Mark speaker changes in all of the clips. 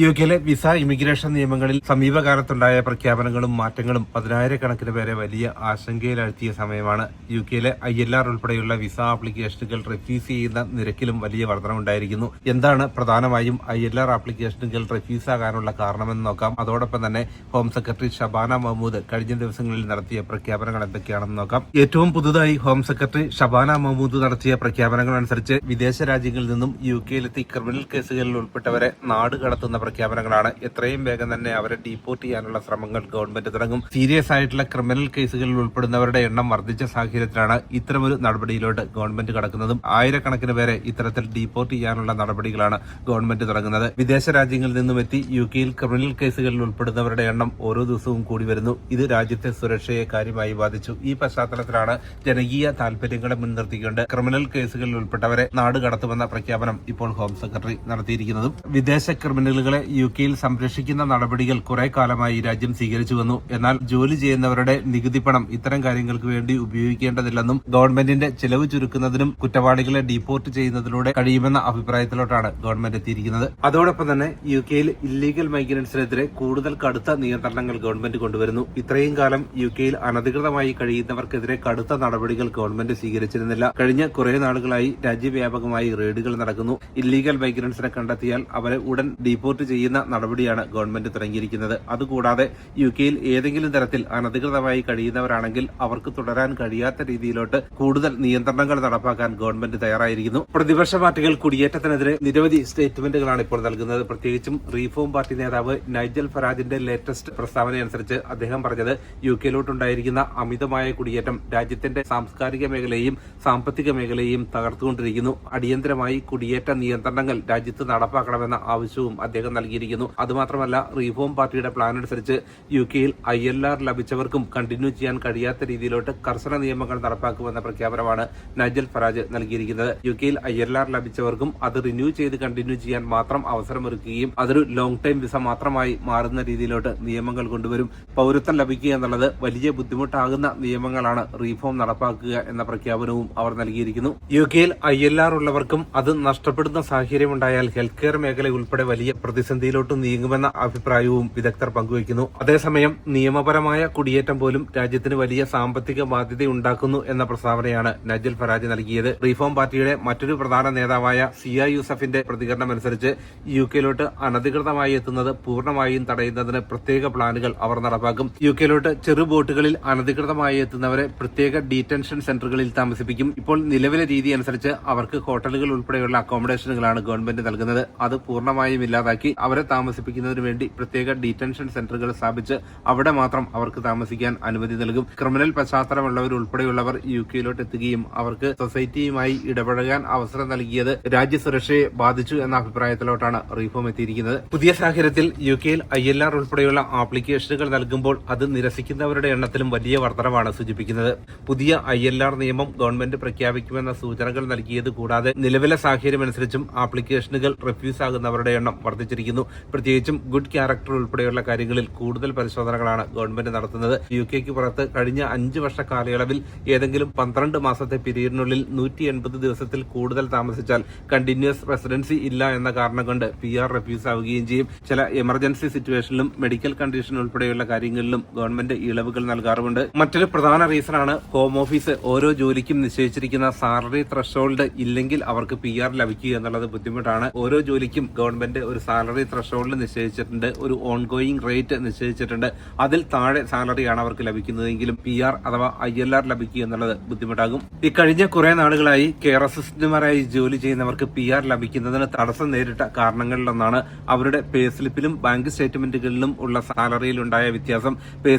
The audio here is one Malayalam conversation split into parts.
Speaker 1: യുകെയിലെ വിസ ഇമിഗ്രേഷൻ നിയമങ്ങളിൽ സമീപകാലത്തുണ്ടായ പ്രഖ്യാപനങ്ങളും മാറ്റങ്ങളും പതിനായിരക്കണക്കിന് പേരെ വലിയ ആശങ്കയിലാഴ്ത്തിയ സമയമാണ്. യുകെയിലെ ILR ഉൾപ്പെടെയുള്ള വിസ ആപ്ലിക്കേഷനുകൾ റെഫ്യൂസ് ചെയ്യുന്ന നിരക്കിലും വലിയ വർധനവുണ്ടായിരിക്കുന്നു. എന്താണ് പ്രധാനമായും ILR ആപ്ലിക്കേഷനുകൾ റെഫ്യൂസ് ആകാനുള്ള കാരണമെന്ന് നോക്കാം. അതോടൊപ്പം തന്നെ ഹോം സെക്രട്ടറി ഷബാന മഹ്മൂദ് കഴിഞ്ഞ ദിവസങ്ങളിൽ നടത്തിയ പ്രഖ്യാപനങ്ങൾ എന്തൊക്കെയാണെന്ന് നോക്കാം. ഏറ്റവും പുതുതായി ഹോം സെക്രട്ടറി ഷബാന മഹ്മൂദ് നടത്തിയ പ്രഖ്യാപനങ്ങൾ അനുസരിച്ച് വിദേശ രാജ്യങ്ങളിൽ നിന്നും യുകെയിലെത്തി ക്രിമിനൽ കേസുകളിൽ ഉൾപ്പെട്ടവരെ നാട് കടത്തുന്ന പ്രഖ്യാപനങ്ങളാണ്. എത്രയും വേഗം തന്നെ അവരെ ഡീപ്പോർട്ട് ചെയ്യാനുള്ള ശ്രമങ്ങൾ ഗവൺമെന്റ് തുടങ്ങും. സീരിയസ് ആയിട്ടുള്ള ക്രിമിനൽ കേസുകളിൽ ഉൾപ്പെടുന്നവരുടെ എണ്ണം വർദ്ധിച്ച സാഹചര്യത്തിലാണ് ഇത്തരമൊരു നടപടിയിലോട്ട് ഗവൺമെന്റ് കടക്കുന്നതും. ആയിരക്കണക്കിന് പേരെ ഇത്തരത്തിൽ ഡീപ്പോർട്ട് ചെയ്യാനുള്ള നടപടികളാണ് ഗവൺമെന്റ് തുടങ്ങുന്നത്. വിദേശ രാജ്യങ്ങളിൽ നിന്നും എത്തി യുകെയിൽ ക്രിമിനൽ കേസുകളിൽ ഉൾപ്പെടുന്നവരുടെ എണ്ണം ഓരോ ദിവസവും കൂടി വരുന്നു. ഇത് രാജ്യത്തെ സുരക്ഷയെ കാര്യമായി ബാധിച്ചു. ഈ പശ്ചാത്തലത്തിലാണ് ജനകീയ താൽപര്യങ്ങളെ മുൻനിർത്തിക്കൊണ്ട് ക്രിമിനൽ കേസുകളിൽ ഉൾപ്പെട്ടവരെ നാട് കടത്തുമെന്ന പ്രഖ്യാപനം ഇപ്പോൾ ഹോം സെക്രട്ടറി നടത്തിയിരിക്കുന്നതും. വിദേശ ക്രിമിനലുകളെ യുകെയിൽ സംരക്ഷിക്കുന്ന നടപടികൾ കുറെ കാലമായി രാജ്യം സ്വീകരിച്ചു വന്നു. എന്നാൽ ജോലി ചെയ്യുന്നവരുടെ നികുതി പണം ഇത്തരം കാര്യങ്ങൾക്ക് വേണ്ടി ഉപയോഗിക്കേണ്ടതില്ലെന്നും ഗവൺമെന്റിന്റെ ചെലവ് ചുരുക്കുന്നതിനും കുറ്റവാളികളെ ഡീപ്പോർട്ട് ചെയ്യുന്നതിലൂടെ കഴിയുമെന്ന അഭിപ്രായത്തിലോട്ടാണ് ഗവൺമെന്റ് എത്തിയിരിക്കുന്നത്. അതോടൊപ്പം തന്നെ യുകെയിൽ ഇല്ലീഗൽ മൈഗ്രൻസിനെതിരെ കൂടുതൽ കടുത്ത നിയന്ത്രണങ്ങൾ ഗവൺമെന്റ് കൊണ്ടുവരുന്നു. ഇത്രയും കാലം യുകെയിൽ അനധികൃതമായി കഴിയുന്നവർക്കെതിരെ കടുത്ത നടപടികൾ ഗവൺമെന്റ് സ്വീകരിച്ചിരുന്നില്ല. കഴിഞ്ഞ കുറെ നാളുകളായി രാജ്യവ്യാപകമായി റെയ്ഡുകൾ നടക്കുന്നു. ഇല്ലീഗൽ മൈഗ്രൻസിനെ കണ്ടെത്തിയാൽ അവരെ ഉടൻ ഡീപ്പോർട്ട് ചെയ്യുന്ന നടപടിയാണ് ഗവൺമെന്റ് തുടങ്ങിയിരിക്കുന്നത്. അതുകൂടാതെ യുകെയിൽ ഏതെങ്കിലും തരത്തിൽ അനധികൃതമായി കഴിയുന്നവരാണെങ്കിൽ അവർക്ക് തുടരാൻ കഴിയാത്ത രീതിയിലോട്ട് കൂടുതൽ നിയന്ത്രണങ്ങൾ നടപ്പാക്കാൻ ഗവൺമെന്റ് തയ്യാറായിരിക്കുന്നു. പ്രതിപക്ഷ പാർട്ടികൾ കുടിയേറ്റത്തിനെതിരെ നിരവധി സ്റ്റേറ്റ്മെന്റുകളാണ് ഇപ്പോൾ നൽകുന്നത്. പ്രത്യേകിച്ചും റീഫോം പാർട്ടി നേതാവ് നൈജൽ ഫരാജിന്റെ ലേറ്റസ്റ്റ് പ്രസ്താവനയനുസരിച്ച് അദ്ദേഹം പറഞ്ഞത് യുകെയിലോട്ടുണ്ടായിരിക്കുന്ന അമിതമായ കുടിയേറ്റം രാജ്യത്തിന്റെ സാംസ്കാരിക മേഖലയെയും സാമ്പത്തിക മേഖലയെയും തകർത്തുകൊണ്ടിരിക്കുന്നു. അടിയന്തരമായി കുടിയേറ്റ നിയന്ത്രണങ്ങൾ രാജ്യത്ത് നടപ്പാക്കണമെന്ന ആവശ്യവും അദ്ദേഹം നൽകിയിരിക്കുന്നു. അതുമാത്രമല്ല, റീഫോം പാർട്ടിയുടെ പ്ലാൻ അനുസരിച്ച് യുകെയിൽ ILR ലഭിച്ചവർക്കും കണ്ടിന്യൂ ചെയ്യാൻ കഴിയാത്ത രീതിയിലോട്ട് കർശന നിയമങ്ങൾ നടപ്പാക്കുമെന്ന പ്രഖ്യാപനമാണ് നൈജൽ ഫറാജ് നൽകിയിരിക്കുന്നത്. യുകെയിൽ ILR ലഭിച്ചവർക്കും അത് റിന്യൂ ചെയ്ത് കണ്ടിന്യൂ ചെയ്യാൻ മാത്രം അവസരമൊരുക്കുകയും അതൊരു ലോങ് ടൈം വിസ മാത്രമായി മാറുന്ന രീതിയിലോട്ട് നിയമങ്ങൾ കൊണ്ടുവരും. പൗരത്വം ലഭിക്കുക എന്നുള്ളത് വലിയ ബുദ്ധിമുട്ടാകുന്ന നിയമങ്ങളാണ് റീഫോം നടപ്പാക്കുക എന്ന പ്രഖ്യാപനവും അവർ നൽകിയിരിക്കുന്നു. യുകെയിൽ ILR ഉള്ളവർക്കും അത് നഷ്ടപ്പെടുന്ന സാഹചര്യമുണ്ടായാൽ ഹെൽത്ത് കെയർ മേഖല ഉൾപ്പെടെ വലിയ പ്രതിസന്ധിയിലോട്ട് നീങ്ങുമെന്ന അഭിപ്രായവും വിദഗ്ധർ പങ്കുവയ്ക്കുന്നു. അതേസമയം നിയമപരമായ കുടിയേറ്റം പോലും രാജ്യത്തിന് വലിയ സാമ്പത്തിക ബാധ്യത ഉണ്ടാക്കുന്നു എന്ന പ്രസ്താവനയാണ് നൈജൽ ഫറാജ് നൽകിയത്. റീഫോം പാർട്ടിയുടെ മറ്റൊരു പ്രധാന നേതാവായ സിയ യൂസഫിന്റെ പ്രതികരണമനുസരിച്ച് യുകെയിലോട്ട് അനധികൃതമായി എത്തുന്നത് പൂർണ്ണമായും തടയുന്നതിന് പ്രത്യേക പ്ലാനുകൾ അവർ നടപ്പാക്കും. യുകെയിലോട്ട് ചെറു ബോട്ടുകളിൽ അനധികൃതമായി എത്തുന്നവരെ പ്രത്യേക ഡീറ്റൻഷൻ സെന്ററുകളിൽ താമസിപ്പിക്കും. ഇപ്പോൾ നിലവിലെ രീതി അനുസരിച്ച് അവർക്ക് ഹോട്ടലുകൾ ഉൾപ്പെടെയുള്ള അക്കോമഡേഷനുകളാണ് ഗവൺമെന്റ് നൽകുന്നത്. അത് പൂർണ്ണമായും ഇല്ലാതാക്കി അവരെ താമസിപ്പിക്കുന്നതിന് വേണ്ടി പ്രത്യേക ഡീറ്റൻഷൻ സെന്ററുകൾ സ്ഥാപിച്ച് അവിടെ മാത്രം അവർക്ക് താമസിക്കാൻ അനുമതി നൽകും. ക്രിമിനൽ പശ്ചാത്തലമുള്ളവർ ഉൾപ്പെടെയുള്ളവർ യുകെയിലോട്ട് എത്തുകയും അവർക്ക് സൊസൈറ്റിയുമായി ഇടപഴകാൻ അവസരം നൽകിയത് രാജ്യസുരക്ഷയെ ബാധിച്ചു എന്ന അഭിപ്രായത്തിലോട്ടാണ് റീഫോം എത്തിയിരിക്കുന്നത്. പുതിയ സാഹചര്യത്തിൽ യുകെയിൽ ILR ഉൾപ്പെടെയുള്ള ആപ്ലിക്കേഷനുകൾ നൽകുമ്പോൾ അത് നിരസിക്കുന്നവരുടെ എണ്ണത്തിലും വലിയ വർധനവാണ് സൂചിപ്പിക്കുന്നത്. പുതിയ ILR നിയമം ഗവൺമെന്റ് പ്രഖ്യാപിക്കുമെന്ന സൂചനകൾ നൽകിയത് കൂടാതെ നിലവിലെ സാഹചര്യമനുസരിച്ചും ആപ്ലിക്കേഷനുകൾ റെഫ്യൂസ് ആകുന്നവരുടെ എണ്ണം വർദ്ധിച്ചിരിക്കുന്നു. പ്രത്യേകിച്ചും ഗുഡ് ക്യാരക്ടർ ഉൾപ്പെടെയുള്ള കാര്യങ്ങളിൽ കൂടുതൽ പരിശോധനകളാണ് ഗവൺമെന്റ് നടത്തുന്നത്. യുകെക്ക് പുറത്ത് കഴിഞ്ഞ 5 വർഷ കാലയളവിൽ ഏതെങ്കിലും 12 മാസത്തെ പീരീഡിനുള്ളിൽ 180 ദിവസത്തിൽ കൂടുതൽ താമസിച്ചാൽ കണ്ടിന്യൂസ് റെസിഡൻസി ഇല്ല എന്ന കാരണം കൊണ്ട് PR റെഫ്യൂസ് ആവുകയും ചെയ്യും. ചില എമർജൻസി സിറ്റുവേഷനിലും മെഡിക്കൽ കണ്ടീഷൻ ഉൾപ്പെടെയുള്ള കാര്യങ്ങളിലും ഗവൺമെന്റ് ഇളവുകൾ നൽകാറുമുണ്ട്. മറ്റൊരു പ്രധാന റീസണാണ് ഹോം ഓഫീസ് ഓരോ ജോലിക്കും നിശ്ചയിച്ചിരിക്കുന്ന സാലറി ത്രഷോൾഡ് ഇല്ലെങ്കിൽ അവർക്ക് PR ലഭിക്കുക എന്നുള്ളത് ബുദ്ധിമുട്ടാണ്. ഓരോ ജോലിക്കും ഗവൺമെന്റ് ഒരു സാലറി ത്രഷോൾഡ് നിശ്ചയിച്ചിട്ടുണ്ട്, ഒരു ഓൺഗോയിങ് റേറ്റ് നിശ്ചയിച്ചിട്ടുണ്ട്. അതിൽ താഴെ സാലറിയാണ് അവർക്ക് ലഭിക്കുന്നതെങ്കിലും PR അഥവാ ILR ലഭിക്കുക എന്നുള്ളത് ബുദ്ധിമുട്ടാകും. ഇക്കഴിഞ്ഞ കുറെ നാളുകളായി കെയർ അസിസ്റ്റന്റുമാരായി ജോലി ചെയ്യുന്നവർക്ക് PR ലഭിക്കുന്നതിന് തടസ്സം നേരിട്ട കാരണങ്ങളിലൊന്നാണ് അവരുടെ പേ സ്ലിപ്പിലും ബാങ്ക് സ്റ്റേറ്റ്മെന്റുകളിലും ഉള്ള സാലറിയിലുണ്ടായ വ്യത്യാസം. പേ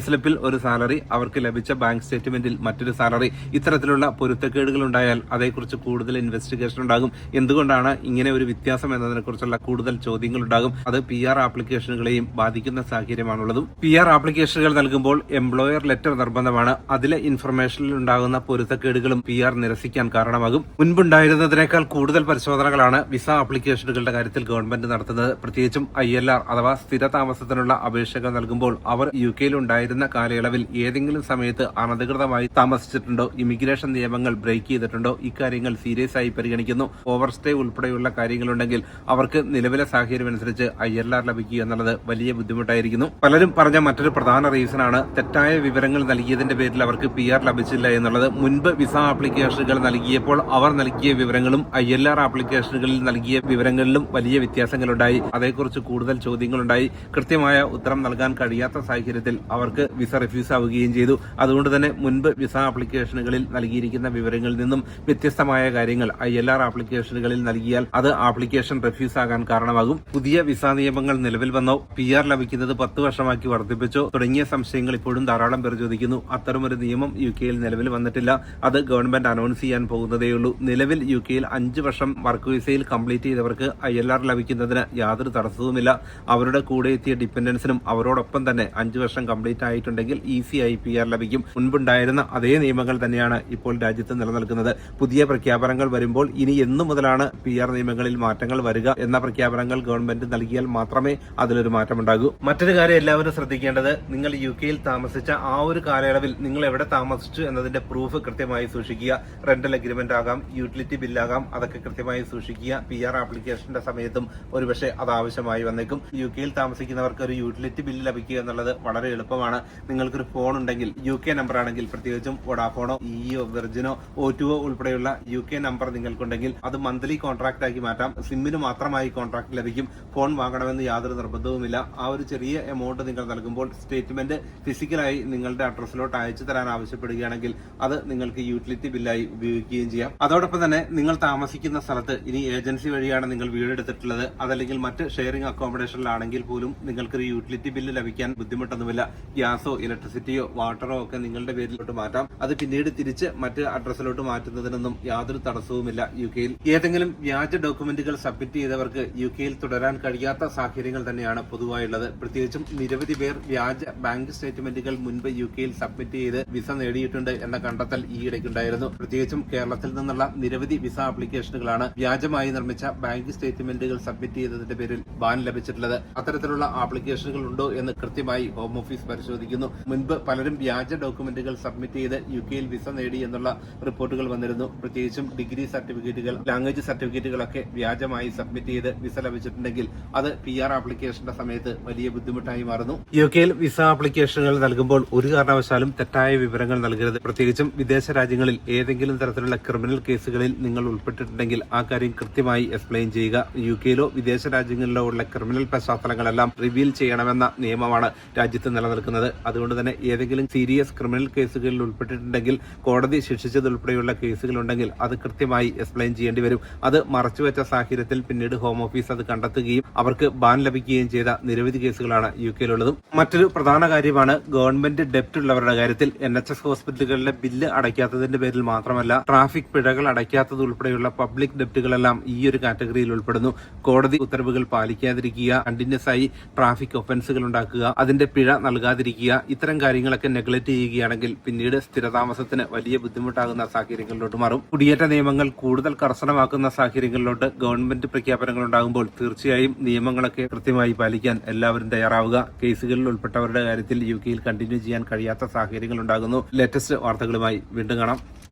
Speaker 1: സ്ലിപ്പിൽ ഒരു സാലറി, അവർക്ക് ലഭിച്ച ബാങ്ക് സ്റ്റേറ്റ്മെന്റിൽ മറ്റൊരു സാലറി. ഇത്തരത്തിലുള്ള പൊരുത്തക്കേടുകൾ ഉണ്ടായാൽ അതേക്കുറിച്ച് കൂടുതൽ ഇൻവെസ്റ്റിഗേഷൻ ഉണ്ടാകും. എന്തുകൊണ്ടാണ് ഇങ്ങനെ ഒരു വ്യത്യാസം എന്നതിനെക്കുറിച്ചുള്ള കൂടുതൽ ചോദ്യങ്ങൾ ഉണ്ടാകും. അത് PR ആപ്ലിക്കേഷനുകളെയും ബാധിക്കുന്ന സാഹചര്യമാണുള്ളതും. PR ആപ്ലിക്കേഷനുകൾ നൽകുമ്പോൾ എംപ്ലോയർ ലെറ്റർ നിർബന്ധമാണ്. അതിലെ ഇൻഫർമേഷനിൽ ഉണ്ടാകുന്ന പൊരുത്തക്കേടുകളും PR നിരസിക്കാൻ കാരണമാകും. മുൻപുണ്ടായിരുന്നതിനേക്കാൾ കൂടുതൽ പരിശോധനകളാണ് വിസ ആപ്ലിക്കേഷനുകളുടെ കാര്യത്തിൽ ഗവൺമെന്റ് നടത്തുന്നത്. പ്രത്യേകിച്ചും ILR അഥവാ സ്ഥിര താമസത്തിനുള്ള അപേക്ഷകൾ നൽകുമ്പോൾ അവർ യുകെയിൽ ഉണ്ടായിരുന്ന കാലയളവിൽ ഏതെങ്കിലും സമയത്ത് അനധികൃതമായി താമസിച്ചിട്ടുണ്ടോ, ഇമിഗ്രേഷൻ നിയമങ്ങൾ ബ്രേക്ക് ചെയ്തിട്ടുണ്ടോ, ഇക്കാര്യങ്ങൾ സീരിയസ് ആയി പരിഗണിക്കുന്നു. ഓവർസ്റ്റേ ഉൾപ്പെടെയുള്ള കാര്യങ്ങളുണ്ടെങ്കിൽ അവർക്ക് നിലവിലെ സാഹചര്യം അനുസരിച്ച് അനുസരിച്ച് ILR ലഭിക്കുക എന്നുള്ളത് വലിയ ബുദ്ധിമുട്ടായിരിക്കുന്നു. പലരും പറഞ്ഞ മറ്റൊരു പ്രധാന റീസണാണ് തെറ്റായ വിവരങ്ങൾ നൽകിയതിന്റെ പേരിൽ അവർക്ക് PR ലഭിച്ചില്ല എന്നുള്ളത്. മുൻപ് വിസ ആപ്ലിക്കേഷനുകൾ നൽകിയപ്പോൾ അവർ നൽകിയ വിവരങ്ങളും ILR ആപ്ലിക്കേഷനുകളിൽ നൽകിയ വിവരങ്ങളിലും വലിയ വ്യത്യാസങ്ങളുണ്ടായി. അതേക്കുറിച്ച് കൂടുതൽ ചോദ്യങ്ങളുണ്ടായി. കൃത്യമായ ഉത്തരം നൽകാൻ കഴിയാത്ത സാഹചര്യത്തിൽ അവർക്ക് വിസ റിഫ്യൂസ് ആവുകയും ചെയ്തു. അതുകൊണ്ട് തന്നെ മുൻപ് വിസ ആപ്ലിക്കേഷനുകളിൽ നൽകിയിരിക്കുന്ന വിവരങ്ങളിൽ നിന്നും വ്യത്യസ്തമായ കാര്യങ്ങൾ ILR ആപ്ലിക്കേഷനുകളിൽ നൽകിയാൽ അത് ആപ്ലിക്കേഷൻ റിഫ്യൂസ് ആകാൻ കാരണമാകും. പുതിയ വിസ നിയമങ്ങൾ നിലവിൽ വന്നോ, PR ലഭിക്കുന്നത് 10 വർഷമാക്കി വർദ്ധിപ്പിച്ചോ തുടങ്ങിയ സംശയങ്ങൾ ഇപ്പോഴും ധാരാളം പേർ ചോദിക്കുന്നു. അത്തരമൊരു നിയമം UK-യിൽ നിലവിൽ വന്നിട്ടില്ല. അത് ഗവൺമെന്റ് അനൗൺസ് ചെയ്യാൻ പോകുന്നതേയുള്ളൂ. നിലവിൽ UK-യിൽ 5 വർഷം വർക്ക് വിസയിൽ കംപ്ലീറ്റ് ചെയ്തവർക്ക് ILR ലഭിക്കുന്നതിന് യാതൊരു തടസ്സവുമില്ല. അവരുടെ കൂടെ എത്തിയ ഡിപ്പെൻഡൻസിനും അവരോടൊപ്പം തന്നെ 5 വർഷം കംപ്ലീറ്റ് ആയിട്ടുണ്ടെങ്കിൽ ഈസിയായി PR ലഭിക്കും. മുൻപുണ്ടായിരുന്ന അതേ നിയമങ്ങൾ തന്നെയാണ് ഇപ്പോൾ രാജ്യത്ത് നിലനിൽക്കുന്നത്. പുതിയ പ്രഖ്യാപനങ്ങൾ വരുമ്പോൾ ഇനി എന്നു മുതലാണ് PR നിയമങ്ങളിൽ മാറ്റങ്ങൾ വരിക എന്ന പ്രഖ്യാപനങ്ങൾ ഗവൺമെന്റ് നൽകിയാൽ മാത്രമേ അതിലൊരു മാറ്റമുണ്ടാകൂ. മറ്റൊരു കാര്യം എല്ലാവരും ശ്രദ്ധിക്കേണ്ടത്, നിങ്ങൾ UK-യിൽ താമസിച്ച ആ ഒരു കാലയളവിൽ നിങ്ങൾ എവിടെ താമസിച്ചു എന്നതിന്റെ പ്രൂഫ് കൃത്യമായി സൂക്ഷിക്കുക. റെന്റൽ അഗ്രിമെന്റ് ആകാം, യൂട്ടിലിറ്റി ബില്ലാകാം, അതൊക്കെ കൃത്യമായി സൂക്ഷിക്കുക. PR ആപ്ലിക്കേഷന്റെ സമയത്തും ഒരുപക്ഷെ അത് ആവശ്യമായി വന്നേക്കും. UK-യിൽ താമസിക്കുന്നവർക്ക് ഒരു യൂട്ടിലിറ്റി ബില്ല് ലഭിക്കുക എന്നുള്ളത് വളരെ എളുപ്പമാണ്. നിങ്ങൾക്കൊരു ഫോൺ ഉണ്ടെങ്കിൽ UK നമ്പർ ആണെങ്കിൽ പ്രത്യേകിച്ചും വോഡാഫോണോ, ഇഇഒ, വെർജിനോ, O2O ഉൾപ്പെടെയുള്ള UK നമ്പർ നിങ്ങൾക്കുണ്ടെങ്കിൽ അത് മന്ത്ലി കോൺട്രാക്ട് ആക്കി മാറ്റാം. സിമ്മിന് മാത്രമായി കോൺട്രാക്ട് ലഭിക്കും. ഫോൺ വാങ്ങണമെന്ന് യാതൊരു നിർബന്ധവുമില്ല. ആ ഒരു ചെറിയ എമൗണ്ട് നിങ്ങൾ നൽകുമ്പോൾ സ്റ്റേറ്റ്മെന്റ് ഫിസിക്കലായി നിങ്ങളുടെ അഡ്രസ്സിലോട്ട് അയച്ചു തരാൻ ആവശ്യപ്പെടുകയാണെങ്കിൽ അത് നിങ്ങൾക്ക് യൂട്ടിലിറ്റി ബില്ലായി ഉപയോഗിക്കുകയും ചെയ്യാം. അതോടൊപ്പം തന്നെ നിങ്ങൾ താമസിക്കുന്ന സ്ഥലത്ത് ഇനി ഏജൻസി വഴിയാണ് നിങ്ങൾ വീടെടുത്തിട്ടുള്ളത്, അതല്ലെങ്കിൽ മറ്റ് ഷെയറിംഗ് അക്കോമഡേഷനിലാണെങ്കിൽ പോലും നിങ്ങൾക്കൊരു യൂട്ടിലിറ്റി ബില്ല് ലഭിക്കാൻ ബുദ്ധിമുട്ടൊന്നുമില്ല. ഗ്യാസോ ഇലക്ട്രിസിറ്റിയോ വാട്ടറോ ഒക്കെ നിങ്ങളുടെ പേരിലോട്ട് മാറ്റാം. അത് പിന്നീട് തിരിച്ച് മറ്റ് അഡ്രസ്സിലോട്ട് മാറ്റുന്നതിനൊന്നും യാതൊരു തടസ്സവുമില്ല. UK-യിൽ ഏതെങ്കിലും വ്യാജ ഡോക്യുമെന്റുകൾ സബ്മിറ്റ് ചെയ്തവർക്ക് UK-യിൽ തുടരാൻ കഴിയാത്ത സാഹചര്യങ്ങൾ തന്നെയാണ് പൊതുവായുള്ളത്. പ്രത്യേകിച്ചും നിരവധി പേർ വ്യാജ ബാങ്ക് സ്റ്റേറ്റ്മെന്റുകൾ മുൻപ് UK-യിൽ സബ്മിറ്റ് ചെയ്ത് വിസ നേടിയിട്ടുണ്ട് എന്ന കണ്ടെത്തൽ ഈയിടയ്ക്കുണ്ടായിരുന്നു. പ്രത്യേകിച്ചും കേരളത്തിൽ നിന്നുള്ള നിരവധി വിസ ആപ്ലിക്കേഷനുകളാണ് വ്യാജമായി നിർമ്മിച്ച ബാങ്ക് സ്റ്റേറ്റ്മെന്റുകൾ സബ്മിറ്റ് ചെയ്തതിന്റെ പേരിൽ ബാൻ ലഭിച്ചിട്ടുള്ളത്. അത്തരത്തിലുള്ള ആപ്ലിക്കേഷനുകൾ ഉണ്ടോ എന്ന് കൃത്യമായി ഹോം ഓഫീസ് പരിശോധിക്കുന്നു. മുൻപ് പലരും വ്യാജ ഡോക്യുമെന്റുകൾ സബ്മിറ്റ് ചെയ്ത് UK-യിൽ വിസ നേടി എന്നുള്ള റിപ്പോർട്ടുകൾ വന്നിരുന്നു. പ്രത്യേകിച്ചും ഡിഗ്രി സർട്ടിഫിക്കറ്റുകൾ, ലാംഗ്വേജ് സർട്ടിഫിക്കറ്റുകളൊക്കെ വ്യാജമായി സബ്മിറ്റ് ചെയ്ത് വിസ ലഭിച്ചിട്ടുണ്ടെങ്കിൽ അത് PR ആപ്ലിക്കേഷന്റെ സമയത്ത് വലിയ ബുദ്ധിമുട്ടായി മാറുന്നു. UK-യിൽ വിസ ആപ്ലിക്കേഷനുകൾ നൽകുമ്പോൾ ഒരു കാരണവശാലും തെറ്റായ വിവരങ്ങൾ നൽകരുത്. പ്രത്യേകിച്ചും വിദേശ രാജ്യങ്ങളിൽ ഏതെങ്കിലും തരത്തിലുള്ള ക്രിമിനൽ കേസുകളിൽ നിങ്ങൾ ഉൾപ്പെട്ടിട്ടുണ്ടെങ്കിൽ ആ കാര്യം കൃത്യമായി എക്സ്പ്ലെയിൻ ചെയ്യുക. UK-യിലോ വിദേശ രാജ്യങ്ങളിലോ ഉള്ള ക്രിമിനൽ പശ്ചാത്തലങ്ങളെല്ലാം റിവീൽ ചെയ്യണമെന്ന നിയമമാണ് രാജ്യത്ത് നിലനിൽക്കുന്നത്. അതുകൊണ്ട് തന്നെ ഏതെങ്കിലും സീരിയസ് ക്രിമിനൽ കേസുകളിൽ ഉൾപ്പെട്ടിട്ടുണ്ടെങ്കിൽ, കോടതി ശിക്ഷിച്ചതുൾപ്പെടെയുള്ള കേസുകളുണ്ടെങ്കിൽ അത് കൃത്യമായി എക്സ്പ്ലെയിൻ ചെയ്യേണ്ടി വരും. അത് മറച്ചുവെച്ച സാഹചര്യത്തിൽ പിന്നീട് ഹോം ഓഫീസ് അത് കണ്ടെത്തുകയും അവർക്ക് ബാൻ ലഭിക്കുകയും ചെയ്ത നിരവധി കേസുകളാണ് UK-യിലുള്ളതും. മറ്റൊരു പ്രധാന കാര്യമാണ് ഗവൺമെന്റ് ഡെപ്റ്റ് ഉള്ളവരുടെ കാര്യത്തിൽ NHS ഹോസ്പിറ്റലുകളിലെ ബില്ല് അടയ്ക്കാത്തതിന്റെ പേരിൽ മാത്രമല്ല, ട്രാഫിക് പിഴകൾ അടയ്ക്കാത്തത് ഉൾപ്പെടെയുള്ള പബ്ലിക് ഡെപ്റ്റുകളെല്ലാം ഈ ഒരു കാറ്റഗറിയിൽ ഉൾപ്പെടുന്നു. കോടതി ഉത്തരവുകൾ പാലിക്കാതിരിക്കുക, കണ്ടിന്യൂസ് ആയി ട്രാഫിക് ഒഫൻസുകൾ ഉണ്ടാക്കുക, അതിന്റെ പിഴ നൽകാതിരിക്കുക, ഇത്തരം കാര്യങ്ങളൊക്കെ നെഗ്ലക്ട് ചെയ്യുകയാണെങ്കിൽ പിന്നീട് സ്ഥിരതാമസത്തിന് വലിയ ബുദ്ധിമുട്ടാകുന്ന സാഹചര്യങ്ങളിലോട്ട് മാറും. കുടിയേറ്റ നിയമങ്ങൾ കൂടുതൽ കർശനമാക്കുന്ന സാഹചര്യങ്ങളിലോട്ട് ഗവൺമെന്റ് പ്രഖ്യാപനങ്ങൾ ഉണ്ടാകുമ്പോൾ തീർച്ചയായും നിയമങ്ങളൊക്കെ കൃത്യമായി പാലിക്കാൻ എല്ലാവരും തയ്യാറാവുക. കേസുകളിൽ ഉൾപ്പെട്ടവരുടെ കാര്യത്തിൽ UK-യിൽ കണ്ടിന്യൂ ചെയ്യാൻ കഴിയാത്ത സാഹചര്യങ്ങൾ ഉണ്ടാകുന്നു. ലേറ്റസ്റ്റ് വാർത്തകളുമായി വീണ്ടും കാണാം.